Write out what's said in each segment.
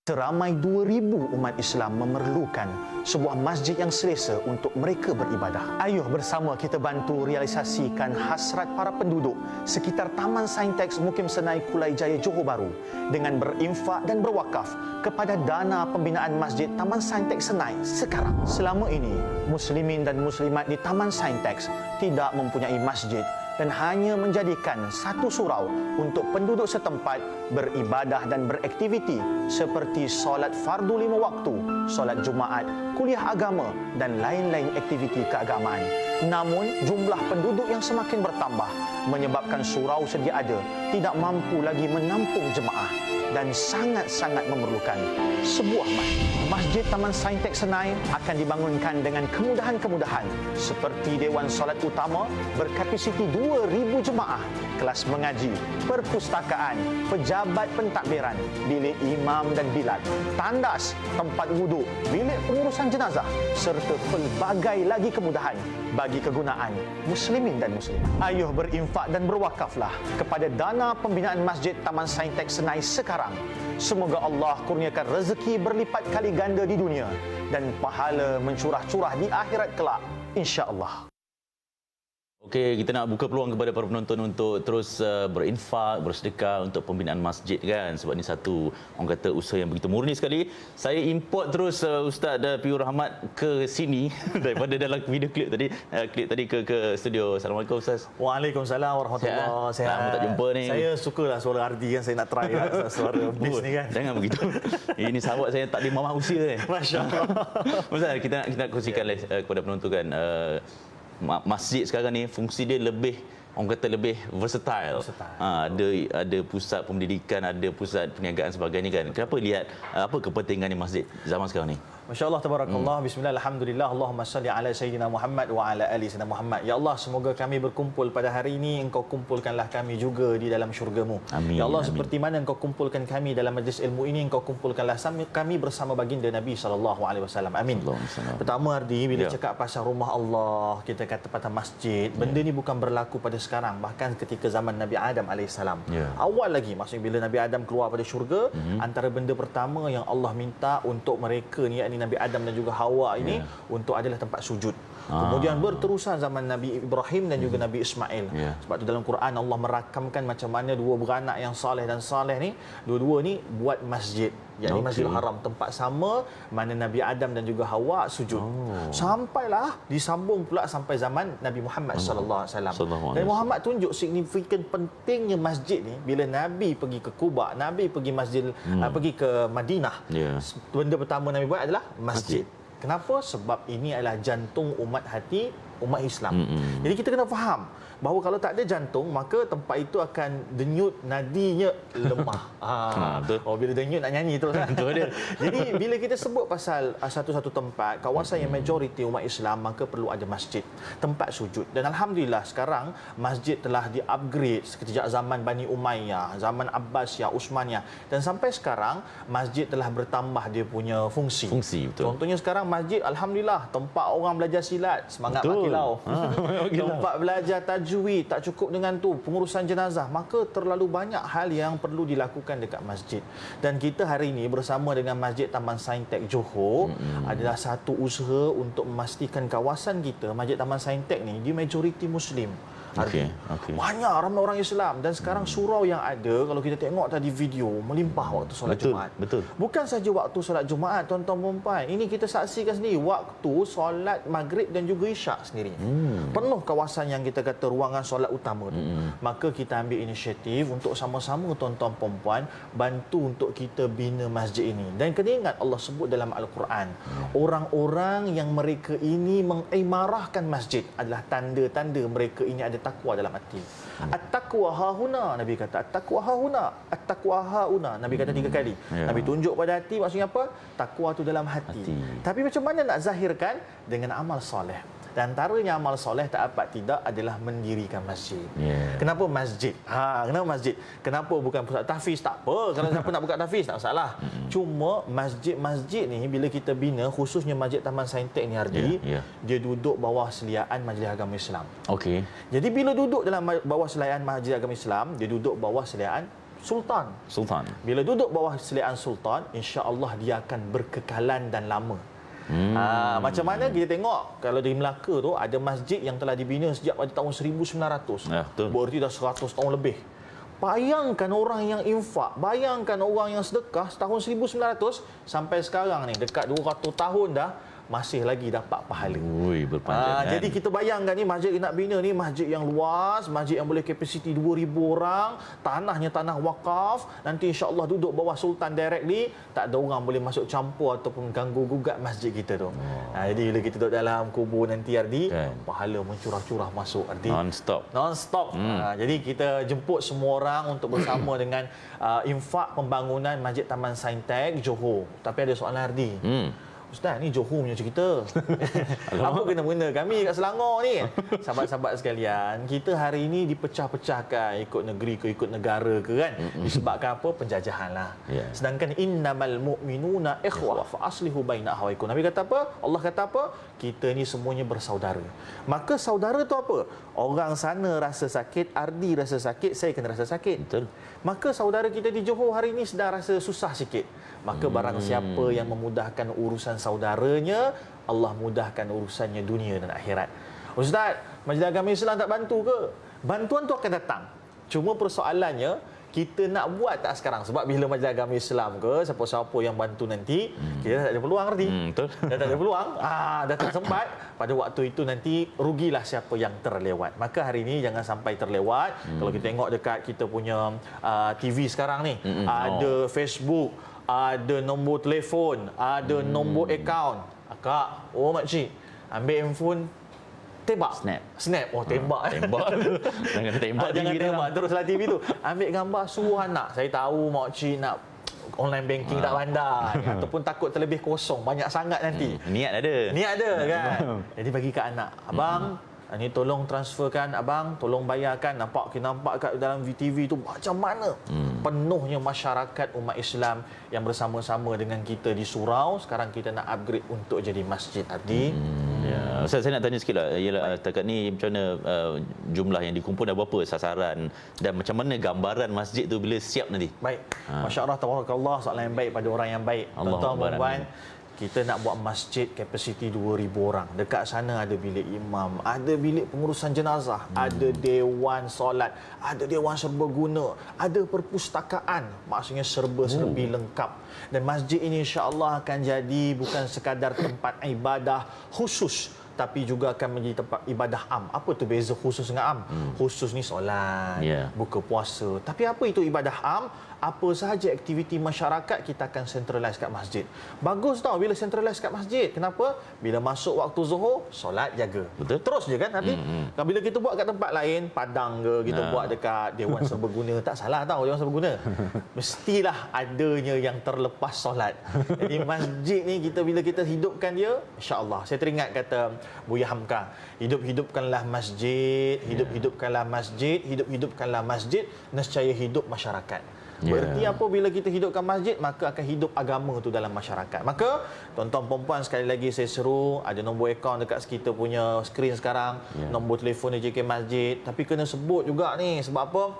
Seramai 2,000 umat Islam memerlukan sebuah masjid yang selesa untuk mereka beribadah. Ayuh bersama kita bantu realisasikan hasrat para penduduk sekitar Taman Saintex Mukim Senai Kulai Jaya Johor Bahru dengan berinfak dan berwakaf kepada dana pembinaan Masjid Taman Saintex Senai sekarang. Selama ini, muslimin dan muslimat di Taman Saintex tidak mempunyai masjid dan hanya menjadikan satu surau untuk penduduk setempat beribadah dan beraktiviti seperti solat fardu 5 waktu, solat Jumaat, kuliah agama dan lain-lain aktiviti keagamaan. Namun, jumlah penduduk yang semakin bertambah menyebabkan surau sedia ada tidak mampu lagi menampung jemaah dan sangat-sangat memerlukan sebuah masjid. Masjid Taman Saintex Senai akan dibangunkan dengan kemudahan-kemudahan seperti Dewan Solat Utama berkapasiti 2,000 jemaah, kelas mengaji, perpustakaan, pejabat pentadbiran, bilik imam dan bilal, tandas, tempat wuduk, bilik pengurusan jenazah serta pelbagai lagi kemudahan bagi kegunaan muslimin dan muslimat. Ayuh berinfak dan berwakaflah kepada dana pembinaan Masjid Taman Saintex Senai sekarang. Semoga Allah kurniakan rezeki berlipat kali ganda di dunia dan pahala mencurah-curah di akhirat kelak, insya-Allah. Okey, kita nak buka peluang kepada para penonton untuk terus berinfak, bersedekah untuk pembinaan masjid kan. Sebab ni satu, orang kata, usaha yang begitu murni sekali. Saya import terus Ustaz Piur Rahmat ke sini daripada dalam video klip tadi ke studio. Assalamualaikum Ustaz. Waalaikumsalam warahmatullahi wabarakatuh. Sihat. Lama tak jumpa ni. Saya sukalah suara Ardi kan, saya nak try suara bis ni kan. Jangan begitu. Ini sahabat saya tak ada mama usia ni. Masya-Allah. Ustaz, kita nak kongsikan kepada penonton kan. Masjid sekarang ni fungsi dia lebih, orang kata, lebih versatile. Ada pusat pendidikan, ada pusat perniagaan sebagainya kan. Kenapa lihat apa kepentingan masjid zaman sekarang ni? Masya-Allah, tabarakallah, bismillah, alhamdulillah, Allahumma salli ala sayyidina Muhammad wa ala ali sayyidina Muhammad. Ya Allah, semoga kami berkumpul pada hari ini, Engkau kumpulkanlah kami juga di dalam syurga-Mu. Amin. Ya Allah, amin. seperti mana Engkau kumpulkan kami dalam majlis ilmu ini, Engkau kumpulkanlah kami bersama baginda Nabi SAW. Amin. Pertama, Ardi, bila cakap pasal rumah Allah, kita kata pasal masjid, benda ni bukan berlaku pada sekarang, bahkan ketika zaman Nabi Adam AS. Awal lagi, maksudnya bila Nabi Adam keluar pada syurga, antara benda pertama yang Allah minta untuk mereka ni, Nabi Adam dan juga Hawa ini untuk adalah tempat sujud. Kemudian berterusan zaman Nabi Ibrahim dan juga Nabi Ismail. Sebab tu dalam Quran Allah merakamkan macam mana dua beranak yang saleh dan saleh ni, dua-dua ni buat masjid, yakni Masjidil Haram, tempat sama mana Nabi Adam dan juga Hawa sujud. Sampailah disambung pula sampai zaman Nabi Muhammad sallallahu alaihi wasallam. Dan Muhammad tunjuk signifikan pentingnya masjid ni bila Nabi pergi ke Kuba, Nabi pergi pergi ke Madinah. Benda pertama Nabi buat adalah masjid. Kenapa? Sebab ini adalah jantung umat hati umat Islam. Jadi kita kena faham bahawa kalau tak ada jantung, maka tempat itu akan denyut, nadinya lemah. Bila denyut nak nyanyi terus kan. Jadi bila kita sebut pasal satu-satu tempat, kawasan yang majoriti umat Islam, maka perlu ada masjid, tempat sujud. Dan alhamdulillah sekarang masjid telah di-upgrade sejak zaman Bani Umayyah, zaman Abbasiyah, Utsmaniyah, dan sampai sekarang masjid telah bertambah dia punya fungsi. Betul. Contohnya sekarang masjid, alhamdulillah, tempat orang belajar silat, semangat makilau. Tempat belajar tajwid, tak cukup dengan tu, pengurusan jenazah, maka terlalu banyak hal yang perlu dilakukan dekat masjid. Dan kita hari ini bersama dengan Masjid Taman Saintex Johor adalah satu usaha untuk memastikan kawasan kita, Masjid Taman Saintex ni, di majoriti Muslim. Banyak ramai orang Islam, dan sekarang surau yang ada, kalau kita tengok tadi video, melimpah waktu solat Jumaat. Bukan saja waktu solat Jumaat, tuan-tuan dan puan, ini kita saksikan sendiri waktu solat Maghrib dan juga Isyak sendiri. Penuh kawasan yang kita kata ruangan solat utama tu. Maka kita ambil inisiatif untuk sama-sama, tuan-tuan dan puan, bantu untuk kita bina masjid ini. Dan kena ingat Allah sebut dalam Al-Quran, orang-orang yang mereka ini mengimarahkan masjid adalah tanda-tanda mereka ini ada takwa dalam hati. At-taqwa hahuna, Nabi kata. At-taqwa hahuna, at-taqwa hauna. Nabi kata 3 kali. Nabi tunjuk pada hati, maksudnya apa? Takwa tu dalam hati. Tapi macam mana nak zahirkan? Dengan amal soleh. Dan antaranya amal soleh tak dapat tidak adalah mendirikan masjid. Kenapa masjid? Kenapa masjid? Kenapa bukan pusat tahfiz? Tak apa, kalau siapa nak buka tahfiz tak masalah. Cuma masjid-masjid ni bila kita bina, khususnya Masjid Taman Saintex ni, Ardi, dia duduk bawah seliaan Majlis Agama Islam. Jadi bila duduk dalam bawah seliaan Majlis Agama Islam, dia duduk bawah seliaan sultan. Sultan. Bila duduk bawah seliaan sultan, insya-Allah dia akan berkekalan dan lama. Macam mana kita tengok kalau di Melaka tu ada masjid yang telah dibina sejak pada tahun 1900. Ya, betul. Berarti dah 100 tahun lebih. Bayangkan orang yang infak, bayangkan orang yang sedekah tahun 1900 sampai sekarang ni dekat 200 tahun dah masih lagi dapat pahala. Ui, berpanjangan. Jadi kita bayangkan ni masjid yang nak bina ni masjid yang luas, masjid yang boleh kapasiti 2,000 orang, tanahnya tanah wakaf, nanti insya-Allah duduk bawah sultan directly, tak ada orang boleh masuk campur ataupun ganggu gugat masjid kita tu. Jadi bila kita duduk dalam kubur nanti Ardi, pahala mencurah-curah masuk Ardi. Non-stop. Jadi kita jemput semua orang untuk bersama dengan infak pembangunan Masjid Taman Saintek Johor. Tapi ada soalan Ardi. Ustaz, ni Johor punya cerita. Apa kena-mengena kami kat Selangor ni? Sahabat-sahabat sekalian, kita hari ini dipecah-pecahkan ikut negeri ke ikut negara ke kan? Disebabkan apa? Penjajahan lah. Sedangkan innamal mu'minuna ikhwah fa aslihu baina akhawaykum. Nabi kata apa? Allah kata apa? Kita ni semuanya bersaudara. Maka saudara tu apa? Orang sana rasa sakit, Ardi rasa sakit, saya kena rasa sakit. Betul. Maka saudara kita di Johor hari ini sedang rasa susah sikit. Maka barang siapa yang memudahkan urusan saudaranya, Allah mudahkan urusannya dunia dan akhirat. Ustaz, Majlis Agama Islam tak bantu ke? Bantuan tu akan datang. Cuma persoalannya, kita nak buat tak sekarang? Sebab bila Majlis Agama Islam ke, siapa-siapa yang bantu nanti, kita tak ada peluang Ardi. Betul. Dah tak ada peluang, dah tak sempat. Pada waktu itu nanti rugilah siapa yang terlewat. Maka hari ini jangan sampai terlewat. Kalau kita tengok dekat kita punya TV sekarang ni, ada Facebook, ada nombor telefon, ada nombor akaun. Kak, makcik, ambil handphone, tembak. Snap. Oh, tembak. Tembak. Jangan tembak Jangan TV tembak teruslah TV tu. Ambil gambar, suruh anak. Saya tahu makcik nak online banking tak pandai ataupun takut terlebih kosong, banyak sangat nanti. Niat ada kan. Jadi bagi kat anak, abang, ini tolong transferkan abang, tolong bayarkan. Kita nampak kat dalam VTV tu macam mana penuhnya masyarakat umat Islam yang bersama-sama dengan kita di surau. Sekarang kita nak upgrade untuk jadi masjid Ardi. Ya, Ustaz, saya nak tanya sikit lah. Ialah takat ni macam mana jumlah yang dikumpul dah berapa sasaran dan macam mana gambaran masjid tu bila siap nanti? Baik. Masya-Allah, tabarakallah, soalan yang baik pada orang yang baik. Tuan-tuan, puan, kita nak buat masjid kapasiti 2,000 orang. Dekat sana ada bilik imam, ada bilik pengurusan jenazah, ada dewan solat, ada dewan serbaguna, ada perpustakaan, maksudnya serba-serbi lengkap. Dan masjid ini insya-Allah akan jadi bukan sekadar tempat ibadah khusus, tapi juga akan menjadi tempat ibadah am. Apa tu beza khusus dengan am? Khusus ni solat, buka puasa. Tapi apa itu ibadah am? Apa sahaja aktiviti masyarakat kita akan centralize kat masjid. Bagus tau bila centralize kat masjid. Kenapa? Bila masuk waktu Zuhur, solat jaga. Betul. Terus je kan nanti. Bila kita buat kat tempat lain, Padang ke, kita buat dekat Dewan Serbaguna, tak salah tau Dewan Serbaguna. Mestilah adanya yang terlepas solat. Jadi masjid ni bila kita hidupkan dia, insya-Allah. Saya teringat kata Buya Hamka, hidup-hidupkanlah masjid, hidup-hidupkanlah masjid, hidup-hidupkanlah masjid, nescaya hidup masyarakat. Berarti apa? Bila kita hidupkan masjid, maka akan hidup agama tu dalam masyarakat. Maka tuan-tuan perempuan, sekali lagi saya seru, ada nombor akaun dekat kita punya skrin sekarang, nombor telefon JK Masjid. Tapi kena sebut juga ni, sebab apa?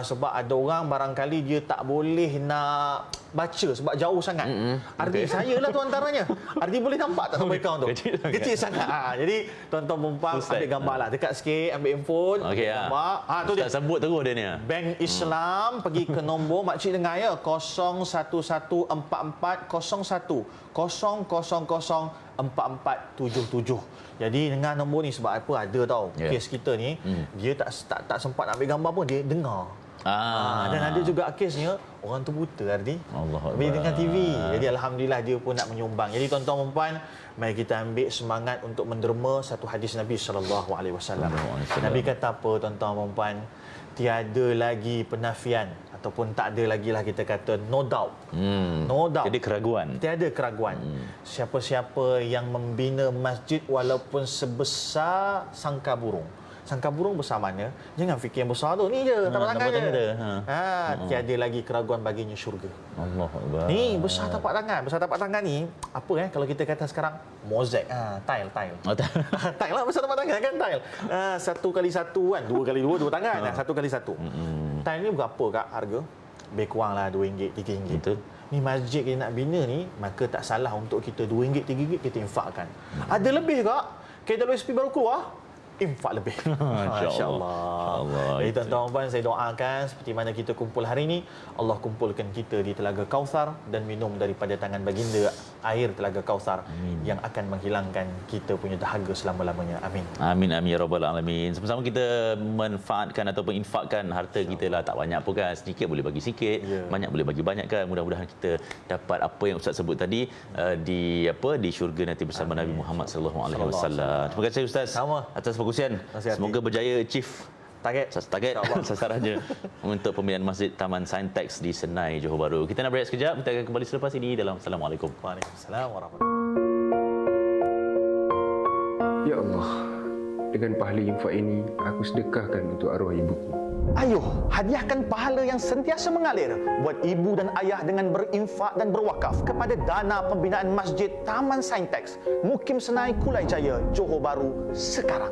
Sebab ada orang barangkali dia tak boleh nak baca sebab jauh sangat. Ardi, saya lah tu antaranya. Ardi boleh nampak tak nombor akaun tu? Kecil sangat. Jadi tuan-tuan perempuan, ambil gambar lah. Dekat sikit, ambil handphone, gambar. Tu dia. Tak sebut terus dia ni. Bank Islam, pergi ke nombor, makcik dengar ya, 0114401004477. Jadi dengan nombor ni, sebab apa? Ada tau kes kita ni, dia tak sempat nak ambil gambar pun, dia dengar. Dan ada juga kesnya orang tu buta Ardi. Bila dengan TV. Jadi alhamdulillah dia pun nak menyumbang. Jadi tuan-tuan dan puan, mari kita ambil semangat untuk menderma satu hadis Nabi SAW. Nabi kata apa tuan-tuan dan puan? Tiada lagi penafian ataupun tak ada lagi lah kita kata no doubt. No doubt. Jadi keraguan. Tiada keraguan. Siapa-siapa yang membina masjid walaupun sebesar sangka burung. Sangka burung besar mana? Jangan fikir yang besar tu. Ni je, tapak tangan je. Tiada lagi keraguan baginya syurga. Allahuakbar. Ni besar tapak tangan. Besar tapak tangan ni, apa kalau kita kata sekarang? Mozaik. Tile. Tile lah besar tapak tangan kan, tile. 1x1 kan. 2x2, 2 tangan. 1x1. Tile ni berapa kak harga? lebih kuranglah RM2, RM3. Betul. Ni masjid kita nak bina ni, maka tak salah untuk kita RM2, RM3 kita infakkan. Ada lebih tak? KWSP baru keluar, infak lebih. Masya Allah. Jadi tuan-tuan puan, saya doakan seperti mana kita kumpul hari ini, Allah kumpulkan kita di Telaga Kausar dan minum daripada tangan baginda air Telaga Kausar yang akan menghilangkan kita punya dahaga selama-lamanya. Amin. Amin amin ya rabbal alamin. Sama-sama kita manfaatkan ataupun infakkan harta kita lah, tak banyak pun kan. Sedikit boleh bagi sikit, banyak boleh bagi banyak kan. Mudah-mudahan kita dapat apa yang Ustaz sebut tadi di syurga nanti bersama Nabi Muhammad sallallahu alaihi wasallam. Terima kasih Ustaz atas perkongsian. Semoga berjaya achieve target sasarannya untuk pembinaan Masjid Taman Saintex di Senai, Johor Bahru. Kita nak berehat sekejap, kita akan kembali selepas ini dalam Assalamualaikum. Waalaikumsalam warahmatullahi. Ya Allah, dengan pahala infak ini, aku sedekahkan untuk arwah ibuku. Ayuh, hadiahkan pahala yang sentiasa mengalir buat ibu dan ayah dengan berinfak dan berwakaf kepada dana pembinaan Masjid Taman Saintex, Mukim Senai, Kulai Jaya, Johor Bahru sekarang.